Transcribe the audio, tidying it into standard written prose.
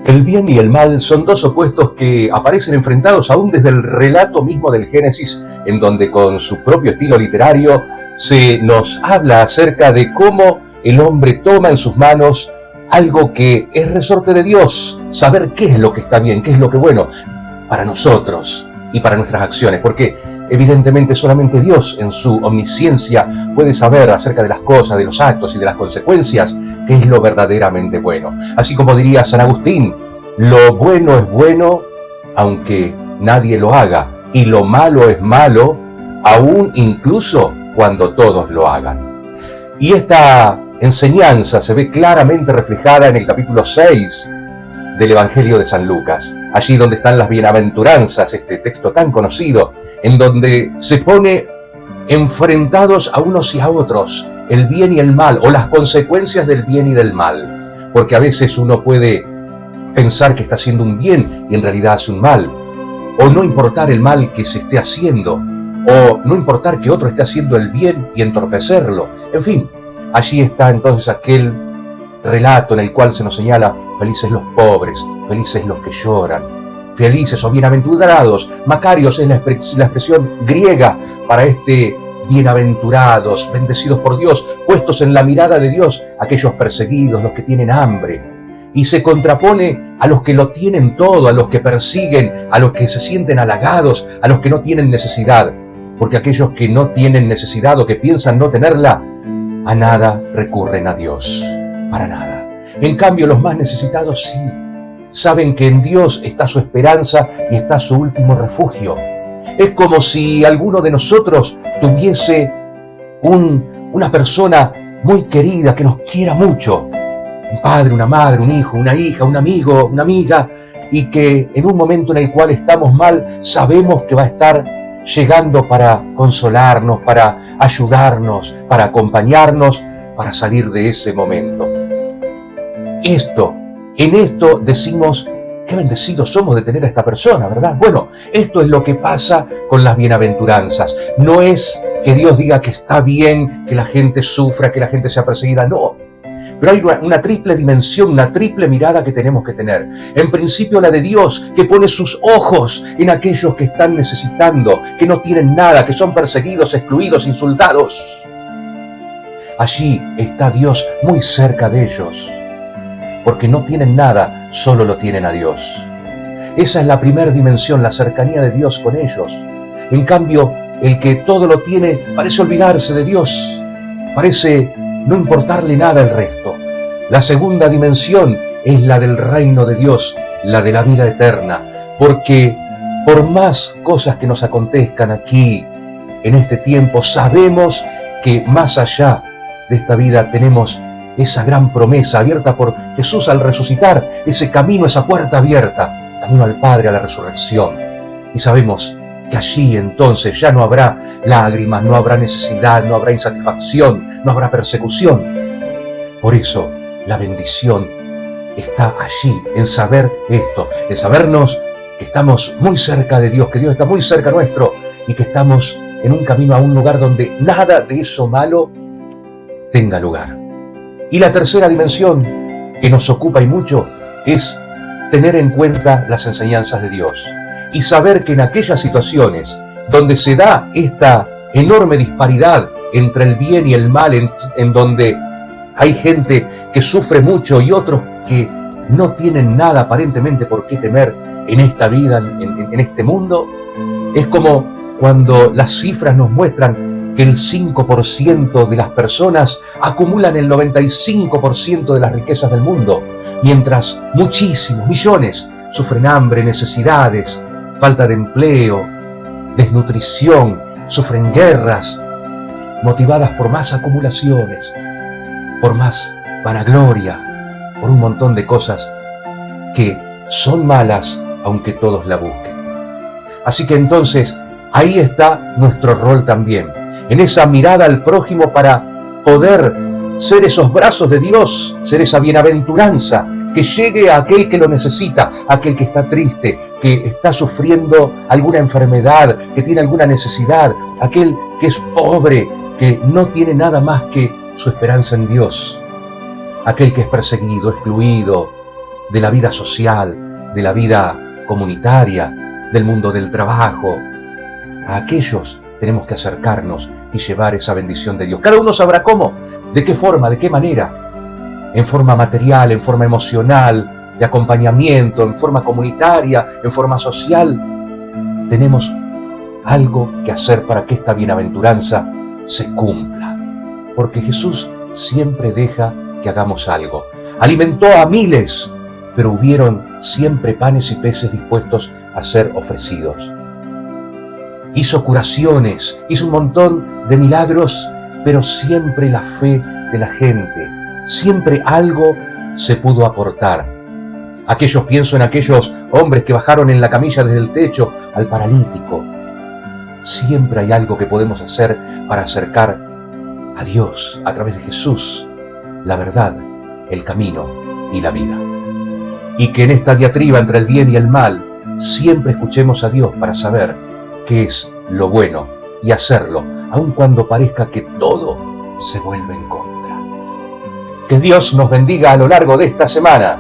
El bien y el mal son dos opuestos que aparecen enfrentados aún desde el relato mismo del Génesis, en donde con su propio estilo literario se nos habla acerca de cómo el hombre toma en sus manos algo que es resorte de Dios, saber qué es lo que está bien, qué es lo que es bueno para nosotros y para nuestras acciones, porque evidentemente solamente Dios en su omnisciencia puede saber acerca de las cosas, de los actos y de las consecuencias, qué es lo verdaderamente bueno. Así como diría San Agustín, lo bueno es bueno aunque nadie lo haga, y lo malo es malo aún incluso cuando todos lo hagan. Y esta enseñanza se ve claramente reflejada en el capítulo 6 del Evangelio de San Lucas, allí donde están las bienaventuranzas, este texto tan conocido, en donde se pone enfrentados a unos y a otros el bien y el mal, o las consecuencias del bien y del mal, porque a veces uno puede pensar que está haciendo un bien y en realidad hace un mal, o no importar el mal que se esté haciendo, o no importar que otro esté haciendo el bien y entorpecerlo. En fin, allí está entonces aquel relato en el cual se nos señala: felices los pobres, felices los que lloran, felices o bienaventurados. Macarios es la expresión griega para este bienaventurados, bendecidos por Dios, puestos en la mirada de Dios, aquellos perseguidos, los que tienen hambre. Y se contrapone a los que lo tienen todo, a los que persiguen, a los que se sienten halagados, a los que no tienen necesidad. Porque aquellos que no tienen necesidad o que piensan no tenerla, a nada recurren a Dios, para nada. En cambio, los más necesitados sí, saben que en Dios está su esperanza y está su último refugio. Es como si alguno de nosotros tuviese una persona muy querida que nos quiera mucho, un padre, una madre, un hijo, una hija, un amigo, una amiga, y que en un momento en el cual estamos mal, sabemos que va a estar llegando para consolarnos, para ayudarnos, para acompañarnos, para salir de ese momento. En esto decimos: qué bendecidos somos de tener a esta persona, ¿verdad? Bueno, esto es lo que pasa con las bienaventuranzas. No es que Dios diga que está bien que la gente sufra, que la gente sea perseguida, no. Pero hay una triple dimensión, una triple mirada que tenemos que tener. En principio la de Dios, que pone sus ojos en aquellos que están necesitando, que no tienen nada, que son perseguidos, excluidos, insultados. Allí está Dios muy cerca de ellos, porque no tienen nada, solo lo tienen a Dios. Esa es la primera dimensión, la cercanía de Dios con ellos. En cambio, el que todo lo tiene parece olvidarse de Dios, parece no importarle nada el resto. La segunda dimensión es la del reino de Dios, la de la vida eterna, porque por más cosas que nos acontezcan aquí, en este tiempo, sabemos que más allá de esta vida tenemos esa gran promesa abierta por Jesús al resucitar, ese camino, esa puerta abierta, camino al Padre, a la resurrección. Y sabemos que allí entonces ya no habrá lágrimas, no habrá necesidad, no habrá insatisfacción, no habrá persecución. Por eso la bendición está allí, en saber esto, en sabernos que estamos muy cerca de Dios, que Dios está muy cerca nuestro y que estamos en un camino a un lugar donde nada de eso malo tenga lugar. Y la tercera dimensión que nos ocupa y mucho es tener en cuenta las enseñanzas de Dios y saber que en aquellas situaciones donde se da esta enorme disparidad entre el bien y el mal, en donde hay gente que sufre mucho y otros que no tienen nada aparentemente por qué temer en esta vida, en este mundo, es como cuando las cifras nos muestran que el 5% de las personas acumulan el 95% de las riquezas del mundo, mientras muchísimos, millones, sufren hambre, necesidades, falta de empleo, desnutrición, sufren guerras, motivadas por más acumulaciones, por más vanagloria, por un montón de cosas que son malas, aunque todos la busquen. Así que entonces, ahí está nuestro rol también, en esa mirada al prójimo para poder ser esos brazos de Dios, ser esa bienaventuranza que llegue a aquel que lo necesita, a aquel que está triste, que está sufriendo alguna enfermedad, que tiene alguna necesidad, aquel que es pobre, que no tiene nada más que su esperanza en Dios, aquel que es perseguido, excluido, de la vida social, de la vida comunitaria, del mundo del trabajo. A aquellos tenemos que acercarnos y llevar esa bendición de Dios. Cada uno sabrá cómo, de qué forma, de qué manera. En forma material, en forma emocional, de acompañamiento, en forma comunitaria, en forma social. Tenemos algo que hacer para que esta bienaventuranza se cumpla. Porque Jesús siempre deja que hagamos algo. Alimentó a miles, pero hubieron siempre panes y peces dispuestos a ser ofrecidos. Hizo curaciones, hizo un montón de milagros, pero siempre la fe de la gente, siempre algo se pudo aportar. Pienso en aquellos hombres que bajaron en la camilla desde el techo al paralítico. Siempre hay algo que podemos hacer para acercar a Dios a través de Jesús, la verdad, el camino y la vida. Y que en esta diatriba entre el bien y el mal siempre escuchemos a Dios para saber qué es lo bueno y hacerlo, aun cuando parezca que todo se vuelve en contra. Que Dios nos bendiga a lo largo de esta semana.